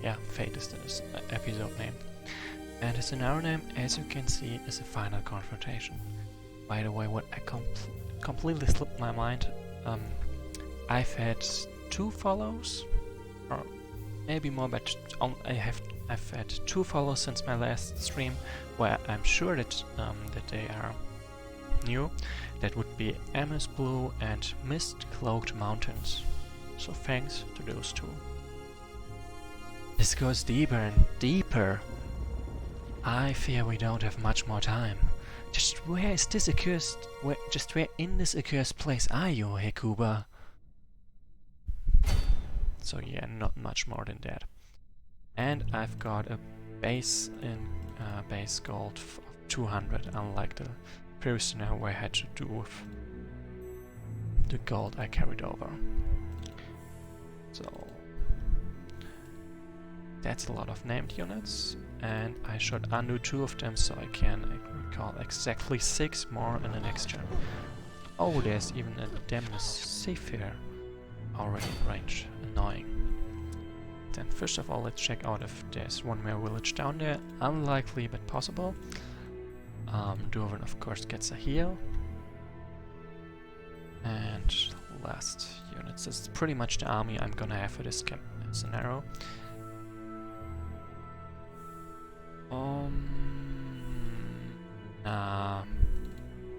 yeah, Fate is this episode name. And his scenario name, as you can see, is a final confrontation. By the way, what I completely slipped my mind, I've had 2 follows, or maybe more, but I've had 2 follows since my last stream, where I'm sure that they are new. That would be MS Blue and Mist Cloaked Mountains. So thanks to those 2. This goes deeper and deeper. I fear we don't have much more time. Just where is this accursed... where in this accursed place are you, Hekuba? So yeah, not much more than that. And I've got a base in base gold of 200, unlike the previous scenario where I had to do with the gold I carried over. So that's a lot of named units, and I should undo 2 of them so I can recall exactly 6 more in the next turn. Oh, there's even a Demon Seafarer already in range. Annoying. Then first of all, let's check out if there's one more village down there. Unlikely, but possible. Dwarven of course gets a heal. And last units. This is pretty much the army I'm gonna have for this scenario.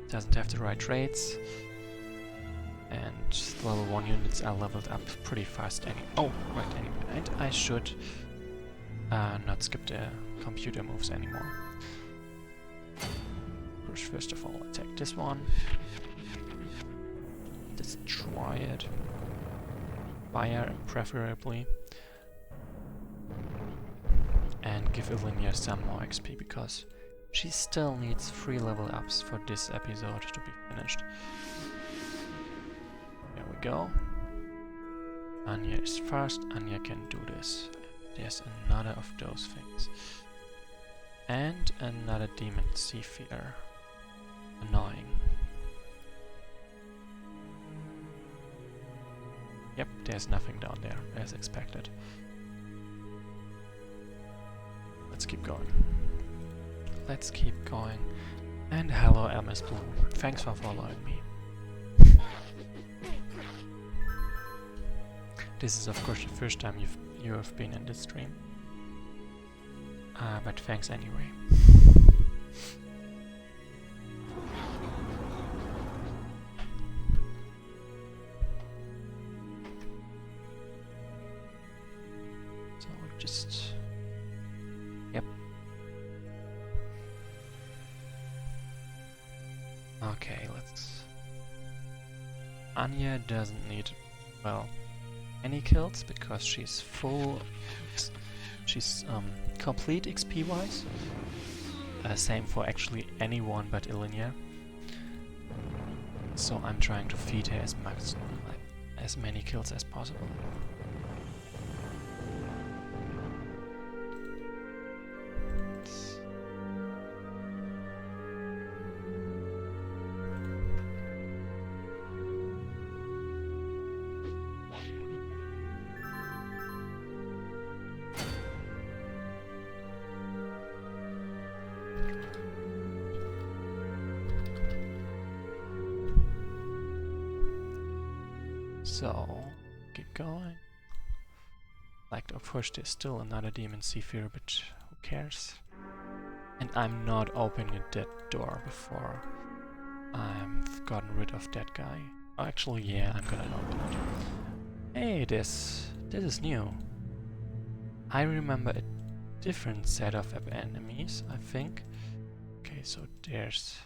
Doesn't have the right traits. And level 1 units are leveled up pretty fast anyway. Oh, right, anyway. And I should not skip the computer moves anymore. First of all, attack this one. Destroy it. Fire, preferably. And give Ilinia some more XP, because she still needs 3 level ups for this episode to be finished. There we go. Anya is fast, Anya can do this. There's another of those things. And another Demon Seafarer. Annoying. Yep, there's nothing down there, as expected. Let's keep going. Let's keep going. And hello, MS Blue. Thanks for following me. This is of course the first time you have been in this stream. But thanks anyway. So just... Yep. Okay, let's... Anya doesn't need, well, any kills because she's full... She's complete XP wise. Same for actually anyone but Ilinia. So I'm trying to feed her as many kills as possible. So, keep going. Like, of course there's still another Demon Seafarer, but who cares? And I'm not opening that door before I've gotten rid of that guy. Oh, actually, yeah, I'm gonna open it. Hey, this is new. I remember a different set of enemies, I think. Okay, so there's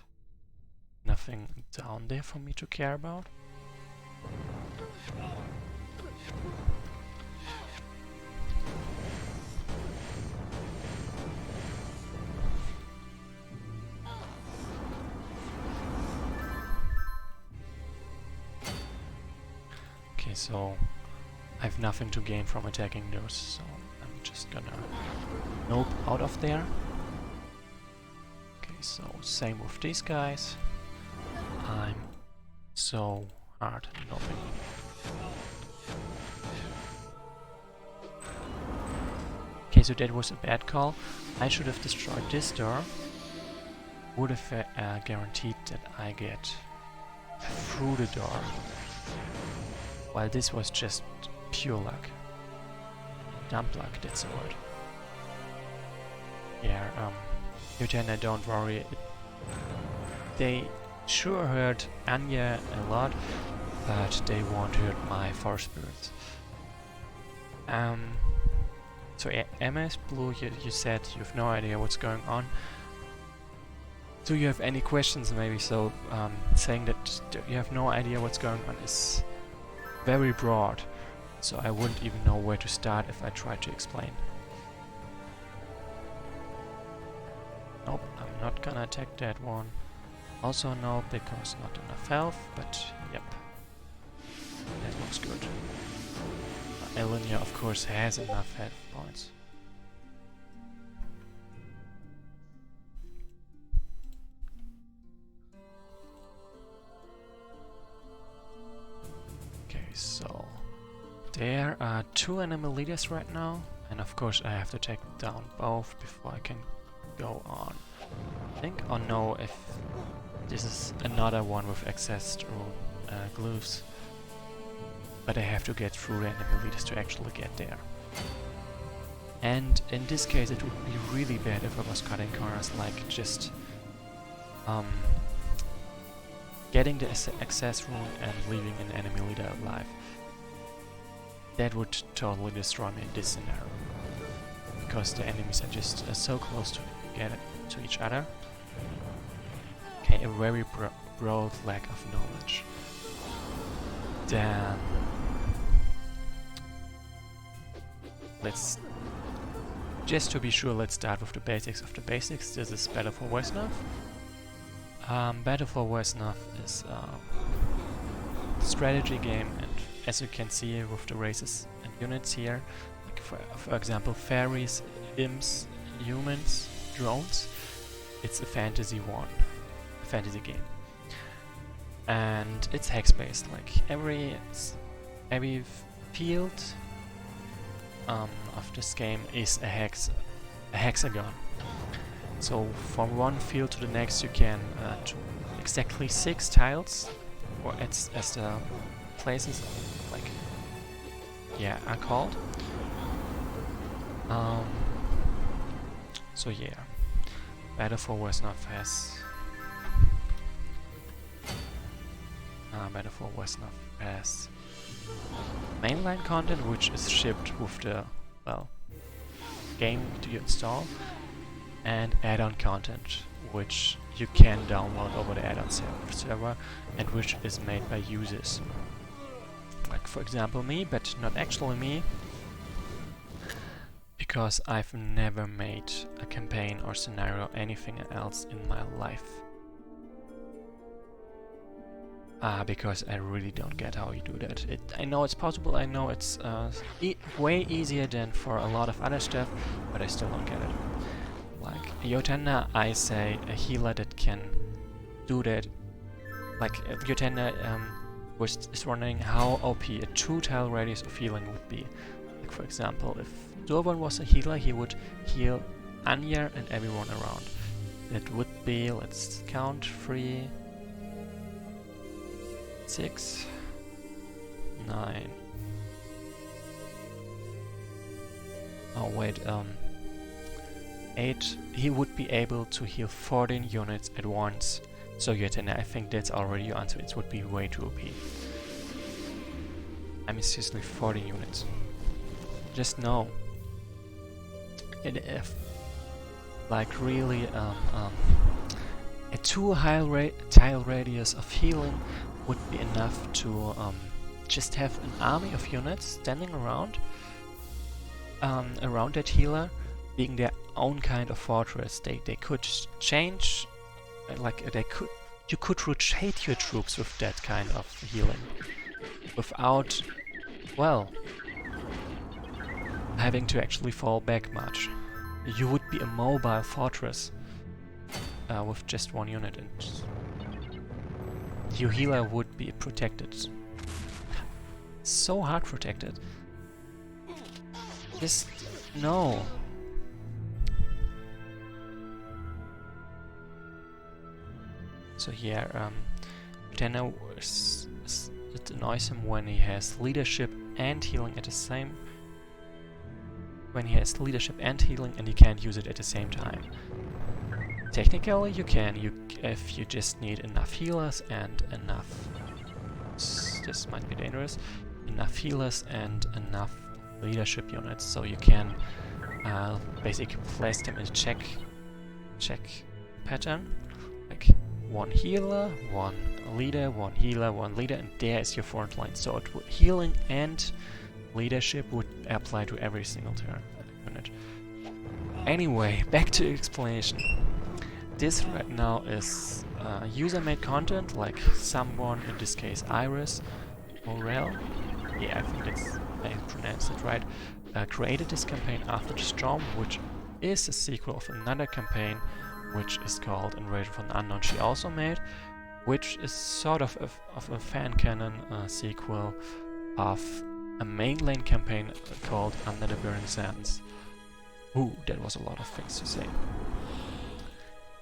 nothing down there for me to care about. Okay, so I have nothing to gain from attacking those, so I'm just gonna nope out of there. Okay, so same with these guys. I'm so hard noping. Okay, so that was a bad call. I should have destroyed this door. Would have guaranteed that I get through the door. While this was just pure luck. Dumb luck, that's the word. Yeah, Lieutenant, don't worry. They sure hurt Anya a lot, but they won't hurt my force spirits. So MS Blue, you said you have no idea what's going on. Do you have any questions maybe? So saying that you have no idea what's going on is very broad. So I wouldn't even know where to start if I tried to explain. Nope, I'm not gonna attack that one. Also no, because not enough health, but yep. That looks good. Elenia, of course, has enough health points. Okay, so there are 2 enemy leaders right now, and of course I have to take down both before I can go on. I think or know if this is another one with access through glyphs. But I have to get through the enemy leaders to actually get there. And in this case it would be really bad if I was cutting corners, like just getting the access room and leaving an enemy leader alive. That would totally destroy me in this scenario. Because the enemies are just so close to each other. Okay, a very broad lack of knowledge. Then let's, just to be sure, let's start with the basics of the basics. This is Battle for Wesnoth. Battle for Wesnoth is a strategy game, and as you can see with the races and units here, like for example fairies, imps, humans, drones, it's a fantasy game. And it's hex-based, like every field of this game is a hexagon. So from one field to the next you can do exactly 6 tiles, or as the places like are called. So yeah, Battle for Wesnoth has mainline content, which is shipped with the game you install, and add-on content, which you can download over the add-on server and which is made by users. Like for example me, but not actually me, because I've never made a campaign or scenario or anything else in my life. Because I really don't get how you do that. I know it's possible, I know it's way easier than for a lot of other stuff, but I still don't get it. Like Yotenda, I say a healer that can do that. Like Yotenda is wondering how OP a 2-tile radius of healing would be. Like for example, if Durban was a healer, he would heal Anya and everyone around. It would be, let's count, 3, 6, 9. Oh wait, 8. He would be able to heal 14 units at once. So Yotenda, I think that's already your answer. It would be way too OP. I mean seriously, 14 units. Just know. And if like really a 2-tile radius of healing would be enough to just have an army of units standing around that healer, being their own kind of fortress. They could change, like you could rotate your troops with that kind of healing without, well, having to actually fall back much. You would be a mobile fortress with just 1 unit, and your healer would be protected. So hard protected. Just no. So yeah, Tenno it annoys him when he has leadership and healing at the same. When he has leadership and healing, and he can't use it at the same time. Technically, you can. If you just need enough healers and enough. This might be dangerous. Enough healers and enough leadership units, so you can basically place them in a check pattern, like one healer, one leader, one healer, one leader, and there is your front line. So healing and leadership would apply to every single turn unit. Anyway, back to explanation. This right now is user-made content, like someone, in this case Iris Morel, yeah, I think I pronounced it right, created this campaign after the Storm, which is a sequel of another campaign which is called Invasion from the Unknown she also made, which is sort of a fan canon sequel of a main lane campaign called Under the Burning Sands. Ooh, that was a lot of things to say.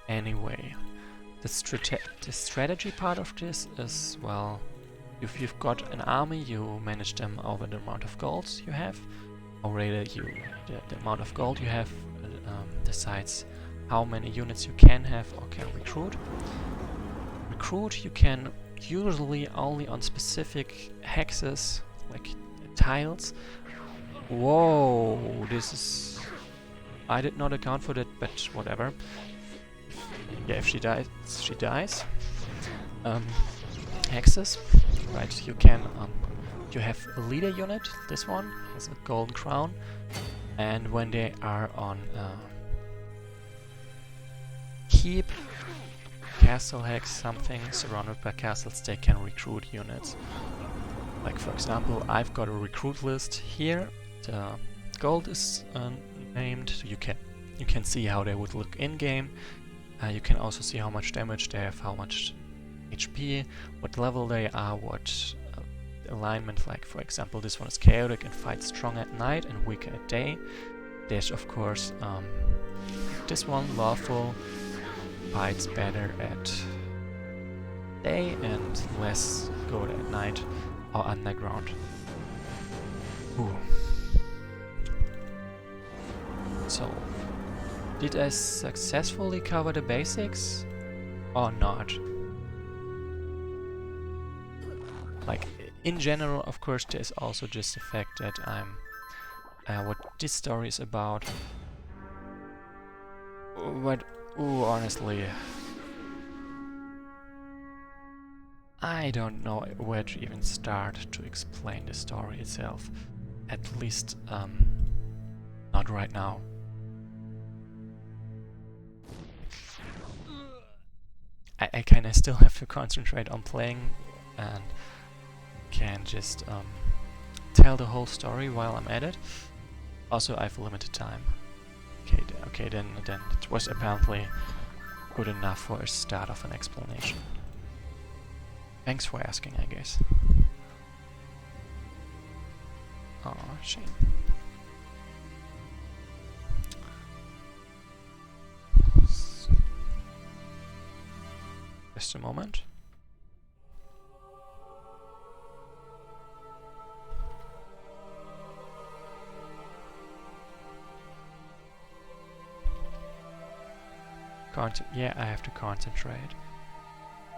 Anyway, the strategy part of this is, well, if you've got an army, you manage them over the amount of golds you have, or rather the amount of gold you have decides how many units you can have or can recruit. Recruit you can usually only on specific hexes, like tiles. Whoa, this is... I did not account for that, but whatever. Yeah, if she dies, she dies. Hexes, right, you can... you have a leader unit, this one has a golden crown, and when they are on keep, castle hex, something surrounded by castles, they can recruit units. Like for example, I've got a recruit list here. The gold is named. You can see how they would look in game. You can also see how much damage they have, how much HP, what level they are, what alignment. Like for example, this one is chaotic and fights strong at night and weak at day. There's of course this one, lawful, fights better at day and less good at night or underground. Ooh. So, did I successfully cover the basics or not? Like, in general, of course, there's also just the fact that I'm what this story is about. But, ooh, honestly, I don't know where to even start to explain the story itself. At least, not right now. I kinda still have to concentrate on playing and can just tell the whole story while I'm at it. Also, I have limited time. Okay, then it was apparently good enough for a start of an explanation. Thanks for asking, I guess. Oh, shame. Just a moment. Yeah, I have to concentrate.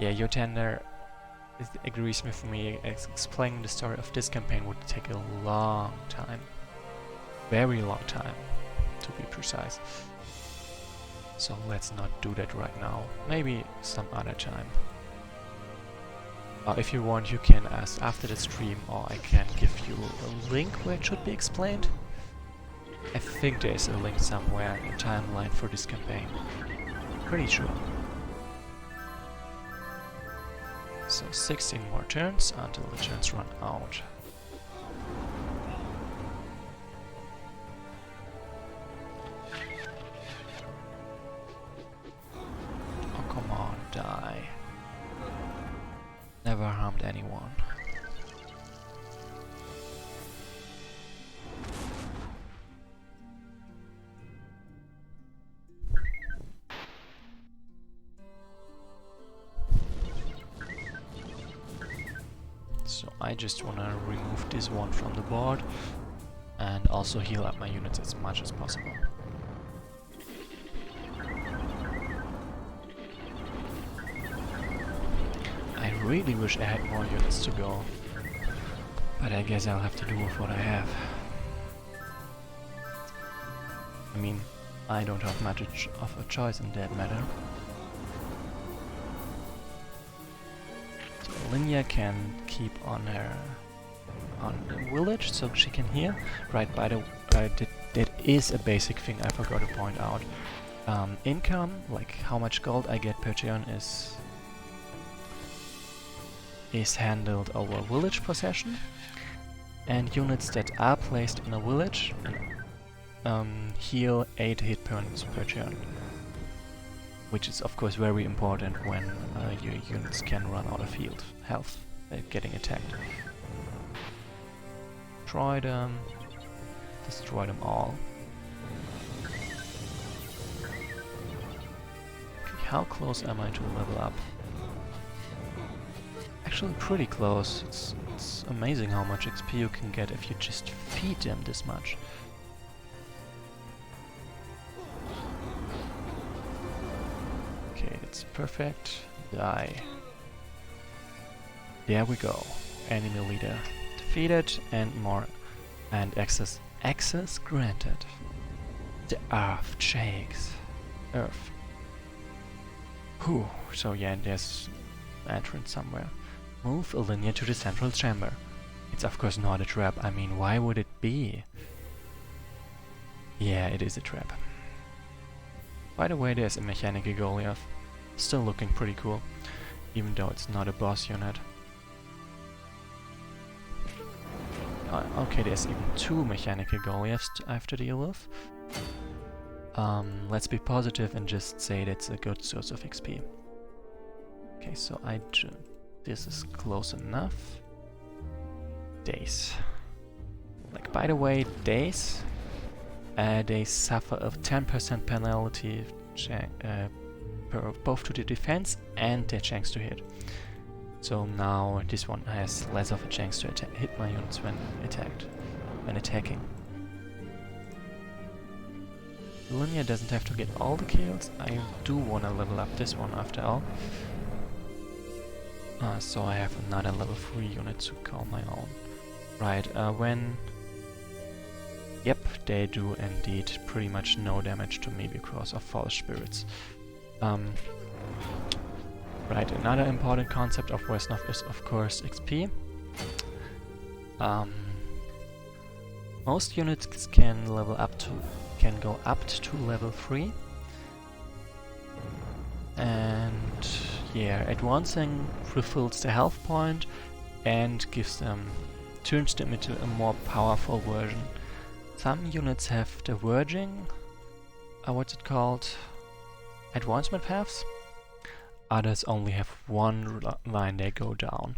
Yeah, your tender agrees with me. Explaining the story of this campaign would take a long time. Very long time, to be precise. So let's not do that right now. Maybe some other time. If you want, you can ask after the stream, or I can give you a link where it should be explained. I think there's a link somewhere in the timeline for this campaign. Pretty sure. So 16 more turns until the turns run out. Oh, come on, die. Never harmed anyone. So I just wanna remove this one from the board and also heal up my units as much as possible. I really wish I had more units to go, but I guess I'll have to do with what I have. I mean, I don't have much of a choice in that matter. So Linnea can keep on her the village, so she can heal. Right, by the way, that is a basic thing I forgot to point out. Income, like how much gold I get per turn, is handled over village possession, and units that are placed in a village heal 8 hit points per turn, which is of course very important when your units can run out of health getting attacked. Destroy them all. Okay, how close am I to level up? Actually pretty close. It's amazing how much XP you can get if you just feed them this much. Okay, it's perfect. Die. There we go. Enemy leader defeated and more. And access granted. The earth shakes. Earth. Whew. So yeah, there's an entrance somewhere. Move a linear to the central chamber. It's of course not a trap. I mean, why would it be? Yeah, it is a trap. By the way, there's a Generica-Saga. Still looking pretty cool, even though it's not a boss unit. Okay, there's even 2 Generica-Sagas I have to deal with. Let's be positive and just say that's a good source of XP. Okay, so this is close enough. Days. Like, by the way, days, they suffer a 10% penalty both to the defense and their chance to hit. So now this one has less of a chance to hit my units when attacking. Linnea doesn't have to get all the kills. I do want to level up this one after all. So I have another level 3 unit to call my own. Right, Yep, they do indeed pretty much no damage to me because of false spirits. Right, another important concept of Wesnoth is of course XP. Most units can go up to level 3. And yeah, advancing refills the health point and turns them into a more powerful version. Some units have the verging, what's it called? Advancement paths. Others only have one line they go down.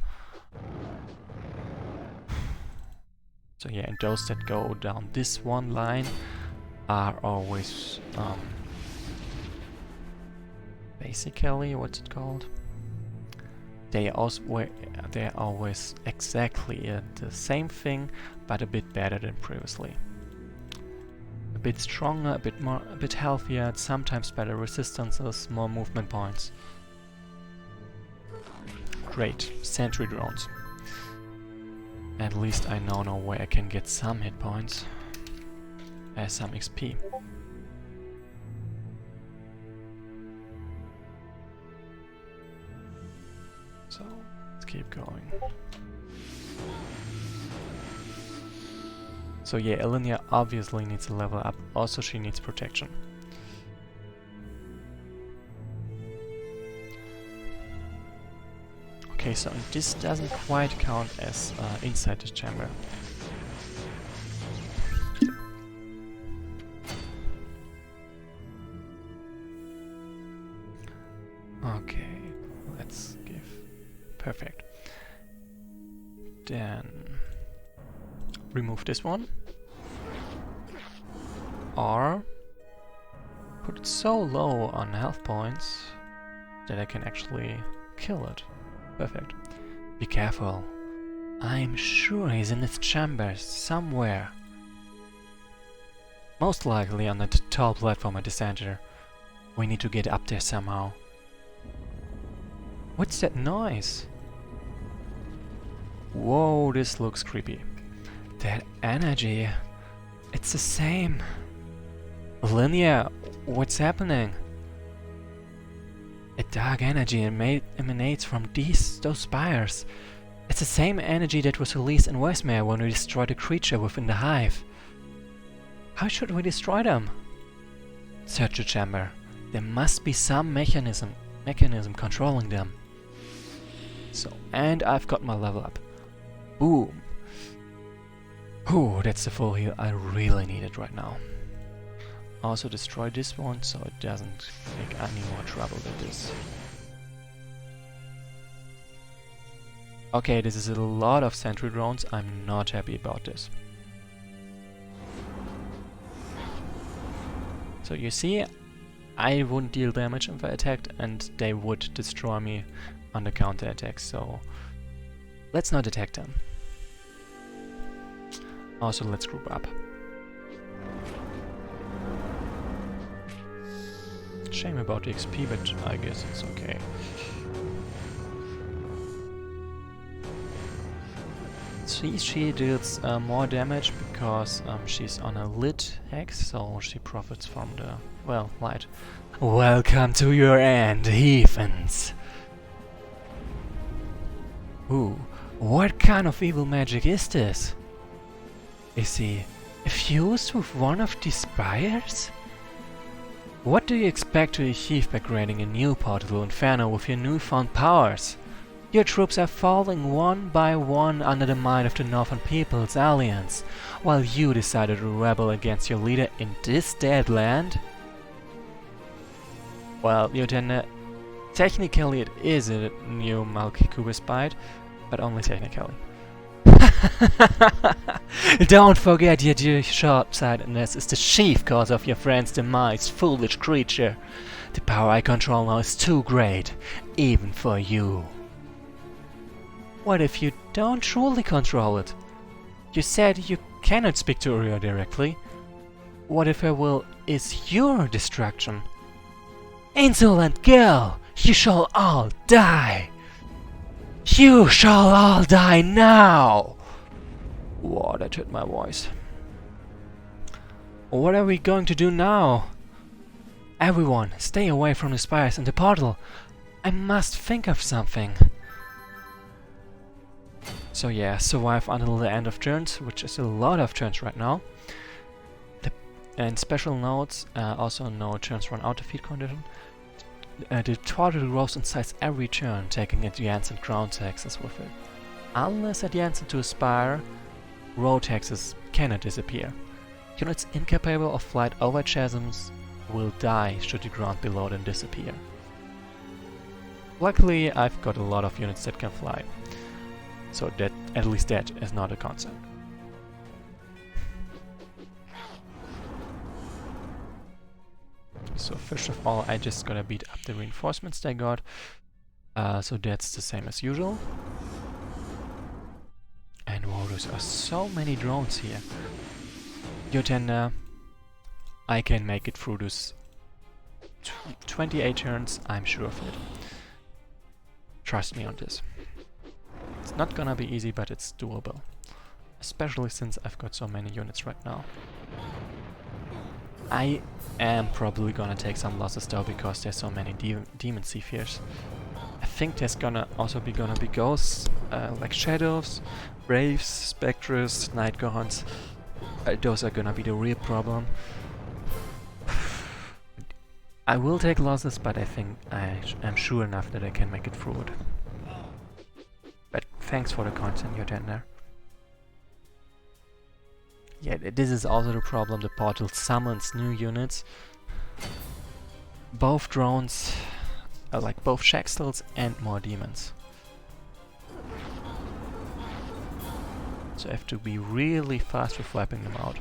So yeah, and those that go down this one line are always basically, what's it called? They're always exactly the same thing, but a bit better than previously. A bit stronger, a bit healthier, sometimes better resistances, more movement points. Great, sentry drones. At least I now know where I can get some hit points, some XP. So let's keep going. So yeah, Linnea obviously needs to level up. Also, she needs protection. Okay, so this doesn't quite count as inside the chamber. Okay, let's give... Perfect. Then remove this one. Or put it so low on health points that I can actually kill it. Perfect. Be careful. I'm sure he's in his chambers somewhere. Most likely on that tall platform at the center. We need to get up there somehow. What's that noise? Whoa, this looks creepy. That energy. It's the same. Linnea, what's happening? A dark energy emanates from those spires. It's the same energy that was released in Wesnoth when we destroyed a creature within the hive. How should we destroy them? Search the chamber. There must be some mechanism controlling them. So, and I've got my level up. Boom. Ooh, that's the full heal I really needed right now. Also destroy this one so it doesn't make any more trouble with this. Okay, this is a lot of sentry drones. I'm not happy about this. So you see, I wouldn't deal damage if I attacked and they would destroy me on the counter attack, so let's not attack them. Also, let's group up. Shame about the XP, but I guess it's okay. She deals more damage because she's on a lit hex, so she profits from the, well, light. Welcome to your end, heathens! Ooh, what kind of evil magic is this? Is he fused with one of these spires? What do you expect to achieve by creating a new portal inferno with your newfound powers? Your troops are falling one by one under the might of the Northern People's Alliance, while you decided to rebel against your leader in this dead land? Well, Lieutenant, technically it is a new Malkikubus bite, but only technically. Don't forget your short-sightedness is the chief cause of your friend's demise, foolish creature. The power I control now is too great, even for you. What if you don't truly control it? You said you cannot speak to Uriel directly. What if her will is your destruction? Insolent girl! You shall all die! You shall all die now! Whoa, that hurt my voice. What are we going to do now? Everyone, stay away from the spires and the portal. I must think of something. So yeah, survive until the end of turns, which is a lot of turns right now. And special notes, also no turns run out of feed condition. The portal grows in size every turn, taking adjacent ground taxes with it. Unless adjacent to a spire, road taxes cannot disappear. Units incapable of flight over chasms will die should the ground below them disappear. Luckily, I've got a lot of units that can fly, so that at least that is not a concern. So first of all, I just gotta beat up the reinforcements they got. So that's the same as usual. And wow, there are so many drones here. Yotenda, I can make it through this 28 turns, I'm sure of it. Trust me on this. It's not gonna be easy, but it's doable. Especially since I've got so many units right now. I am probably gonna take some losses though, because there's so many demon Seafears. I think there's also gonna be ghosts, like shadows, braves, spectres, night guards. Those are gonna be the real problem. I will take losses, but I think I'm sure enough that I can make it through it. But thanks for the content, Yotenda. Yeah, this is also the problem. The portal summons new units. Both drones, like both Shaxtals and more demons. So I have to be really fast with wiping them out.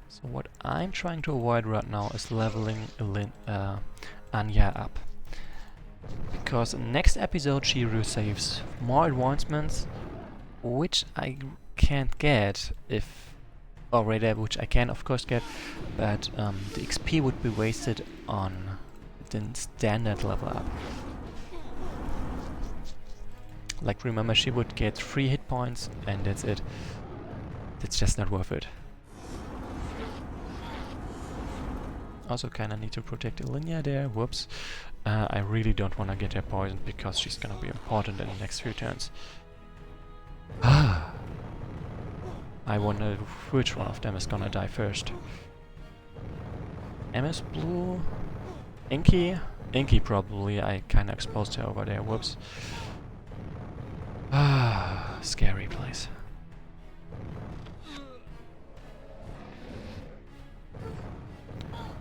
So what I'm trying to avoid right now is leveling a Anya up. Because in the next episode she receives more advancements, which I can't get if already, which I can of course get, but the XP would be wasted on the standard level up. Like, remember, she would get 3 hit points and that's it. That's just not worth it. Also kinda need to protect Ilinia there, whoops. I really don't wanna get her poisoned because she's gonna be important in the next few turns. I wonder which one of them is gonna die first. MS Blue? Inky? Inky probably, I kinda exposed her over there, whoops. Scary place.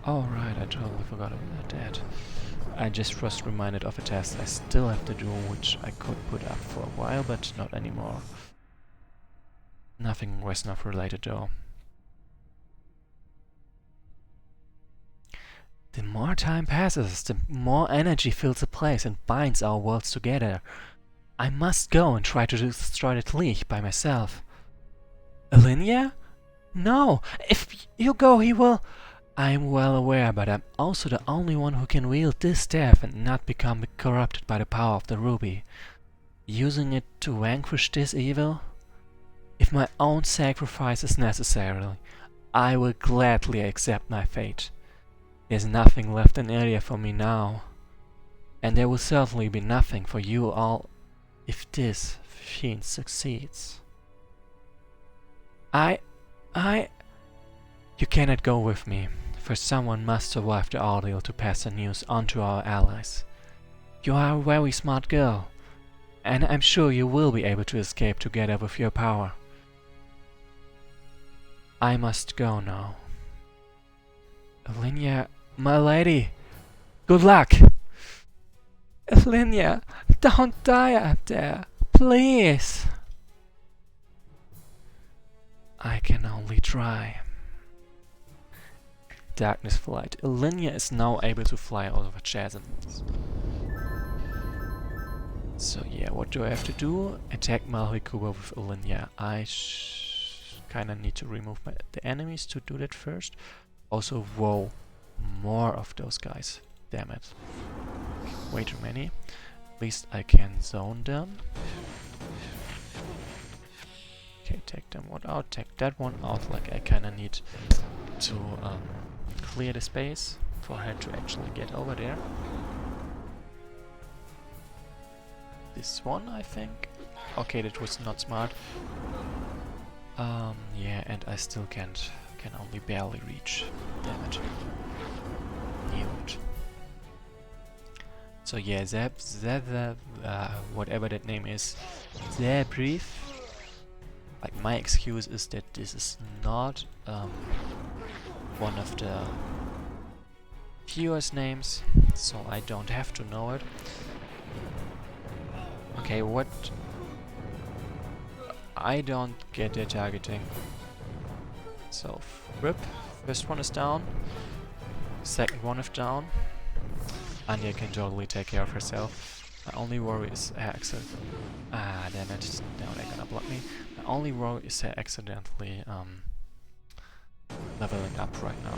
Oh right, I totally forgot about that. I just was reminded of a task I still have to do, which I could put up for a while, but not anymore. Nothing Wesnoth related though. The more time passes, the more energy fills the place and binds our worlds together. I must go and try to destroy the leech by myself. Ilinia? No! If you go, he will... I'm well aware, but I'm also the only one who can wield this staff and not become corrupted by the power of the ruby. Using it to vanquish this evil? If my own sacrifice is necessary, I will gladly accept my fate. There's nothing left in area for me now. And there will certainly be nothing for you all if this fiend succeeds. You cannot go with me, for someone must survive the ordeal to pass the news on to our allies. You are a very smart girl, and I'm sure you will be able to escape together with your power. I must go now. Ilinia, my lady, good luck! Ilinia, don't die up there, please! I can only try. Darkness Flight. Ilinia is now able to fly over chasms. So yeah, what do I have to do? Attack Malhikuba with Ilinia. I kinda need to remove the enemies to do that first. Also, whoa, more of those guys. Damn it. Way too many. At least I can zone them. Okay, take them one out, take that one out. Like, I kinda need to clear the space for her to actually get over there. This one, I think. Okay, that was not smart. Yeah, and I still can only barely reach. Damn it. Knew it. So yeah, whatever that name is, Zebrief. Like, my excuse is that this is not one of the viewers' names, so I don't have to know it. Okay, what? I don't get their targeting. So, rip. First one is down. Second one is down. Anya can totally take care of herself. My only worry is her accident. Ah, damn it. Now they're gonna block me. My only worry is her accidentally leveling up right now.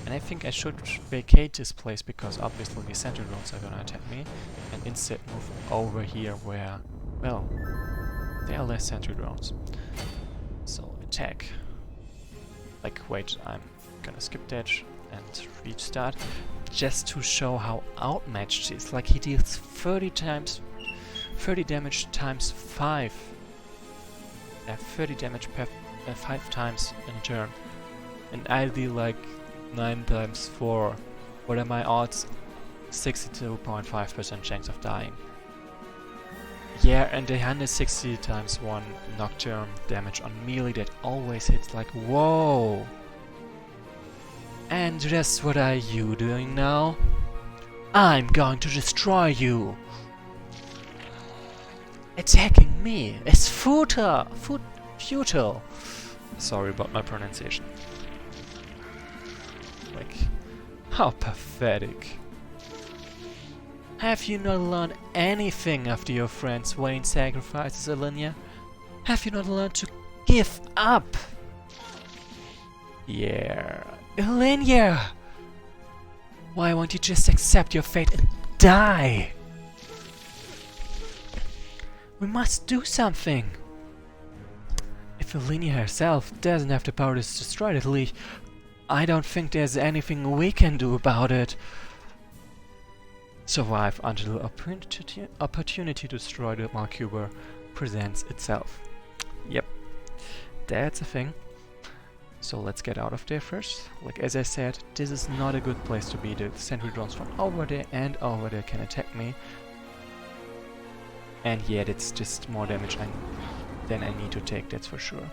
And I think I should vacate this place because obviously the sentry drones are gonna attack me. And instead move over here where, well, there are less sentry drones. So attack. Like, wait, I'm gonna skip that and restart. Just to show how outmatched he is. Like, he deals 30 damage times 5. 30 damage per 5 times in a turn. And I deal like 9 times 4. What are my odds? 62.5% chance of dying. Yeah, and the 160 times 1 nocturne damage on melee that always hits like, whoa! And that's what are you doing now? I'm going to destroy you! Attacking me is futile! Futile! Sorry about my pronunciation. Like, How pathetic. Have you not learned anything after your friend's vain sacrifices, Ilinia? Have you not learned to give up? Yeah. Ilinia! Why won't you just accept your fate and die? We must do something. If Ilinia herself doesn't have the power to destroy the leech, I don't think there's anything we can do about it. Survive until the opportunity to destroy the Malcuber presents itself. Yep, that's a thing. So let's get out of there first. Like as I said, this is not a good place to be. The sentry drones from over there and over there can attack me. And yeah, that's just more damage than I need to take, that's for sure.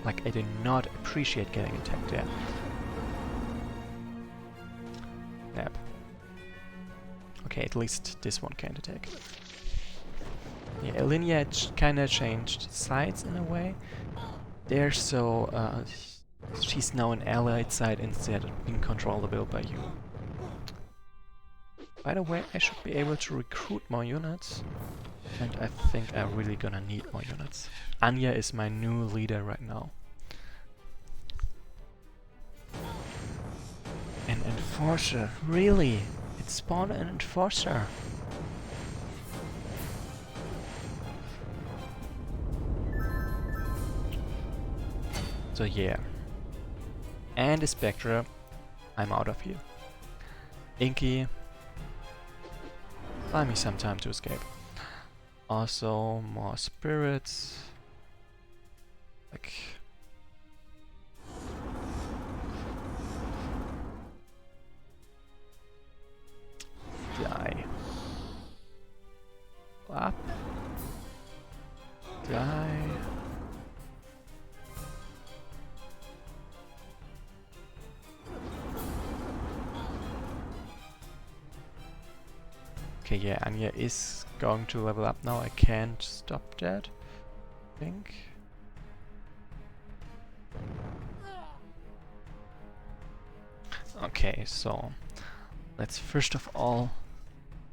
Like, I do not appreciate getting attacked there. Yep. Okay, at least this one can't attack. Yeah, Ilinia kinda changed sides in a way. There, so she's now an allied side instead of being controllable by you. By the way, I should be able to recruit more units. And I think I'm really gonna need more units. Anya is my new leader right now. An enforcer, really? It spawned an enforcer. So yeah. And a Spectre. I'm out of here. Inky. Buy me some time to escape. Also, more spirits. Like... Die. Up. Die. Okay, yeah, Anya is going to level up now. I can't stop that, I think. Okay, so let's first of all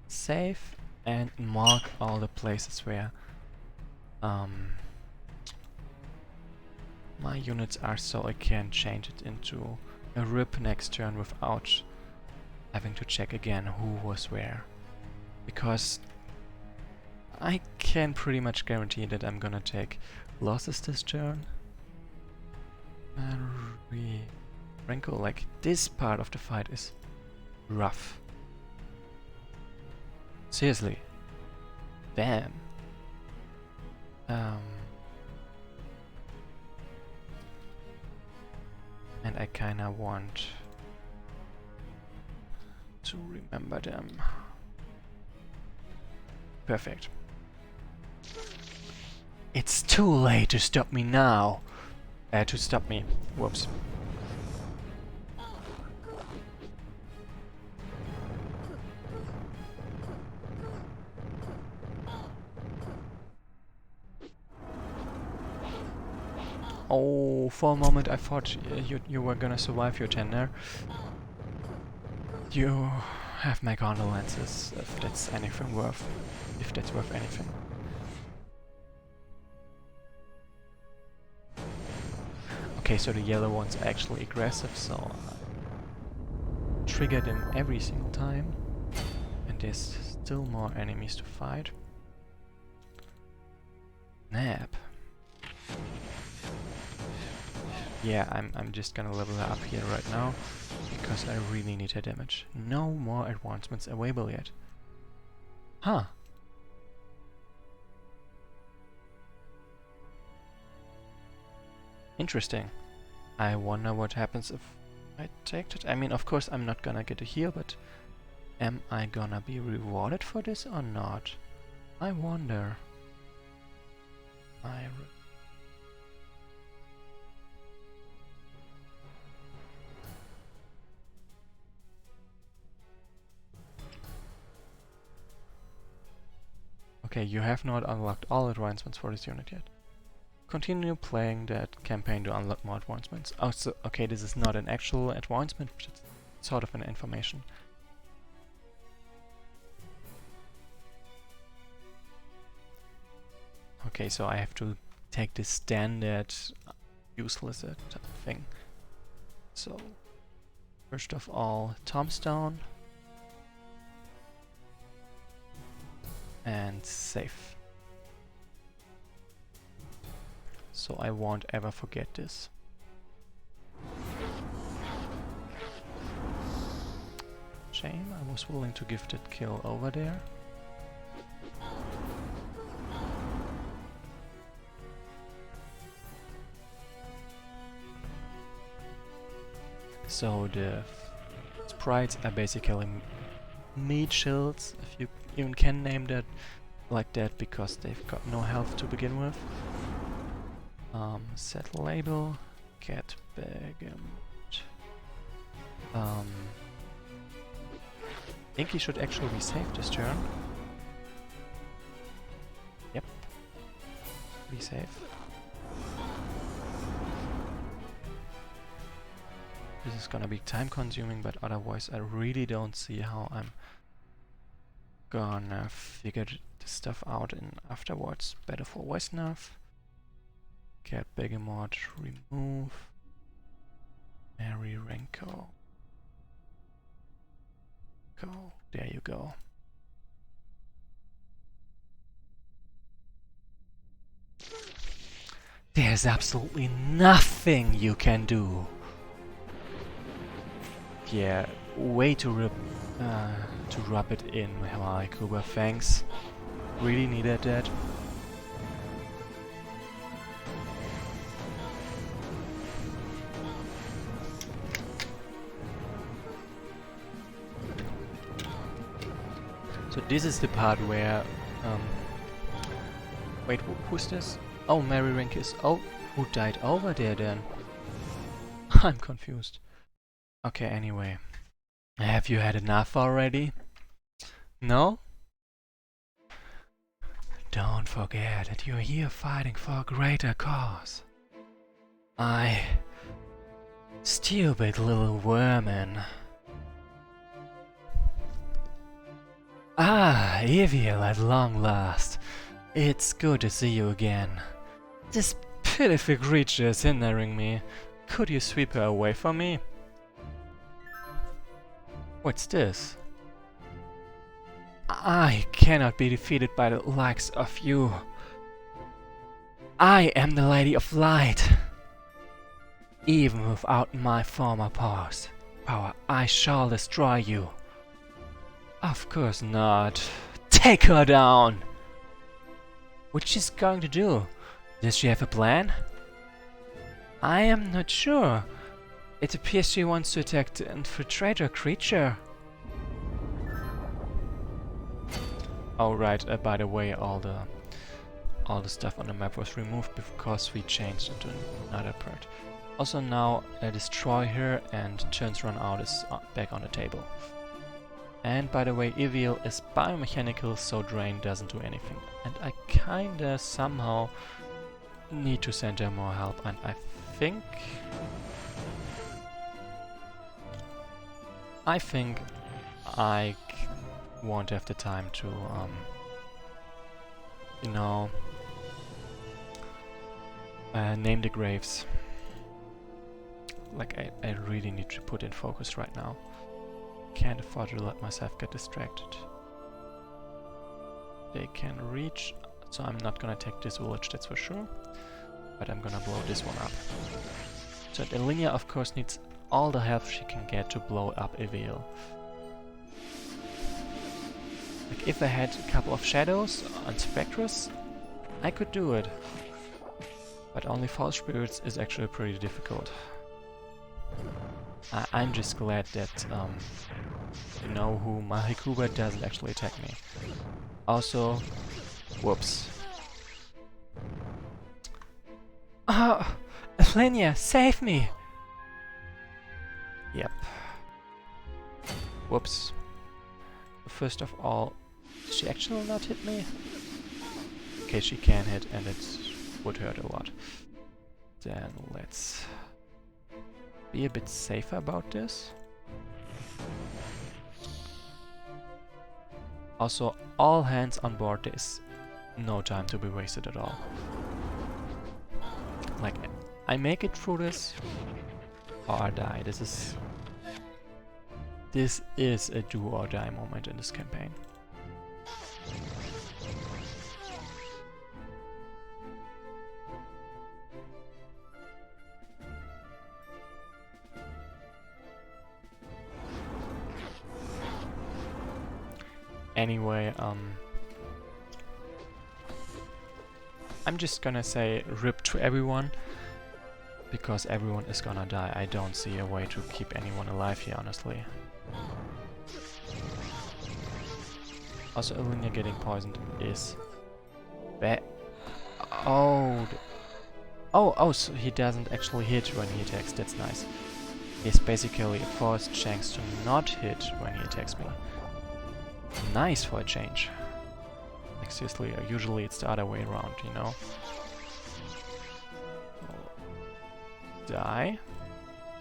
save and mark all the places where my units are, so I can change it into a rip next turn without having to check again who was where. Because I can pretty much guarantee that I'm gonna take losses this turn. And wrinkle, like this part of the fight is rough. Seriously. Damn. And I kinda want to remember them. Perfect. It's too late to stop me now. To stop me. Whoops. Oh, for a moment I thought you were gonna survive your tender. You have my condolences, if that's anything worth. If that's worth anything. Okay, so the yellow ones are actually aggressive, so trigger them every single time. And there's still more enemies to fight. Nap. Yeah, I'm just gonna level her up here right now, because I really need her damage. No more advancements available yet. Huh. Interesting. I wonder what happens if I take it. I mean, of course I'm not gonna get a heal, but am I gonna be rewarded for this or not? I wonder. Okay, you have not unlocked all advancements for this unit yet. continue playing that campaign to unlock more advancements. Oh, so, okay, this is not an actual advancement, but it's sort of an information. Okay, so I have to take this standard useless thing. So, first of all, tombstone. And save. So I won't ever forget this. Shame, I was willing to give that kill over there. So the sprites are basically meat shields, if you even can name that like that, because they've got no health to begin with. Set label, get Bergamot. I think he should actually be safe this turn. Yep. Be safe. This is gonna be time consuming, but otherwise I really don't see how I'm gonna figure this stuff out in afterwards. Better for Wesnoth. Get Bergamot, remove. Mary Renko. Go. There you go. There's absolutely nothing you can do. Yeah, way to rub it in, Kuba. Thanks. Really needed that. So this is the part where wait, who's this? Oh, Mary Rinkis. Oh, who died over there then? I'm confused. Okay, anyway. Have you had enough already? No? Don't forget that you're here fighting for a greater cause. Stupid little vermin. Ah, Eviel at long last. It's good to see you again. This pitiful creature is hindering me. Could you sweep her away from me? What's this? I cannot be defeated by the likes of you. I am the Lady of Light. Even without my former power, I shall destroy you. Of course not. Take her down! What's she going to do? Does she have a plan? I am not sure. It appears she wants to attack the infiltrator creature. Oh right, by the way, all the stuff on the map was removed because we changed into another part. Also now destroy her and turns run out is back on the table. And by the way, Eviel is biomechanical, so Drain doesn't do anything. And I kinda somehow need to send her more help, and I think I won't have the time to, you know, name the graves. Like, I really need to put in focus right now. Can't afford to let myself get distracted. They can reach, so I'm not gonna take this village, that's for sure. But I'm gonna blow this one up. So Delinia, of course, needs all the help she can get to blow up Eviel. Like, if I had a couple of shadows and spectres, I could do it. But only false spirits is actually pretty difficult. I'm just glad that, you know, who Mahikuba doesn't actually attack me. Also, whoops. Oh, Athenia, save me! Yep. Whoops. First of all, did she actually not hit me? Okay, she can hit, and it's would hurt a lot. Then let's be a bit safer about this. Also, all hands on board, there's no time to be wasted at all. Like, I make it through this, or I die. This is a do or die moment in this campaign. Anyway, I'm just gonna say RIP to everyone, because everyone is gonna die. I don't see a way to keep anyone alive here, honestly. Also, Illunia getting poisoned is bad. Oh, so he doesn't actually hit when he attacks. That's nice. He's basically forced Shanks to not hit when he attacks me. Nice for a change. Like, seriously, usually it's the other way around, you know? Die.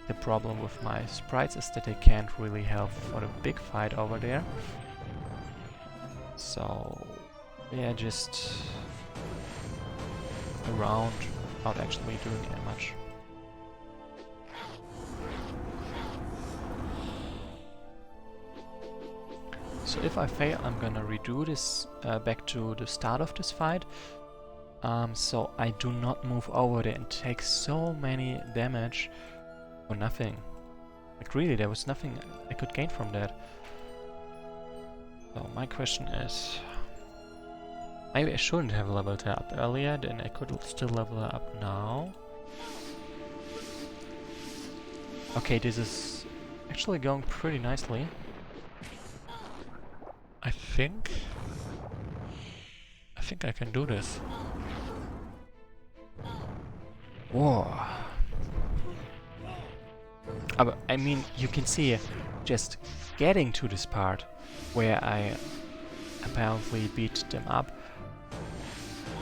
The problem with my sprites is that they can't really help for the big fight over there. So they're just around without actually doing that much. So if I fail, I'm gonna redo this back to the start of this fight. So I do not move over there and take so many damage for nothing. Like, really, there was nothing I could gain from that. So my question is, maybe I shouldn't have leveled her up earlier, then I could still level her up now. Okay, this is actually going pretty nicely. I think I can do this. Whoa. But, I mean, you can see just getting to this part where I apparently beat them up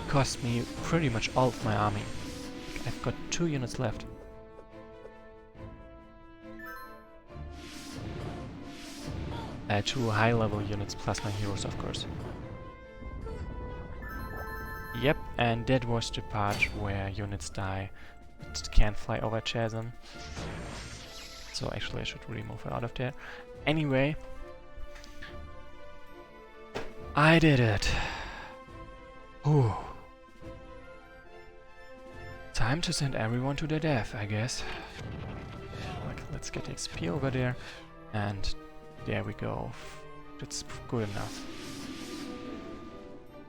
cost me pretty much all of my army. I've got 2 units left. Two high-level units plus my heroes, of course. Yep, and that was the part where units die. It can't fly over chasm. So actually I should remove it out of there. Anyway, I did it. Ooh. Time to send everyone to their death, I guess. Like, let's get XP over there, and there we go. That's good enough.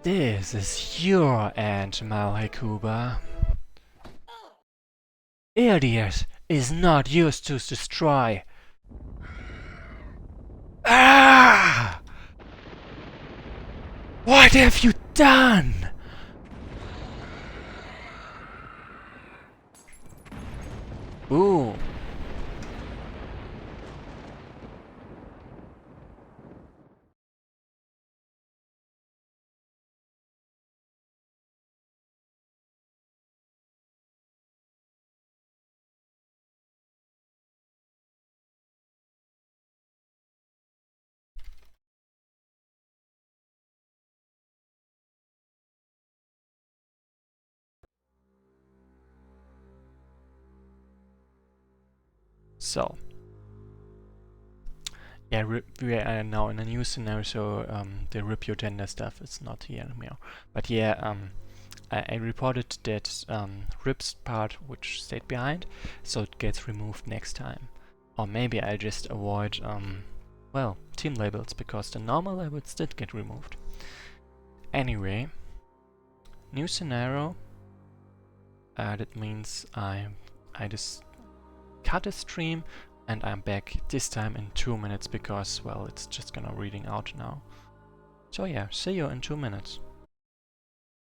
This is your end, Malhekuba. Idiot is not used to destroy. Ah! What have you done? Ooh. So, yeah, we are now in a new scenario, so the rip your tender stuff is not here anymore. But yeah, I reported that rips part which stayed behind, so it gets removed next time. Or maybe I just avoid, well, team labels, because the normal labels did get removed. Anyway, new scenario. That means I just cut a stream and I'm back this time in 2 minutes because, well, it's just gonna reading out now. So yeah, see you in 2 minutes.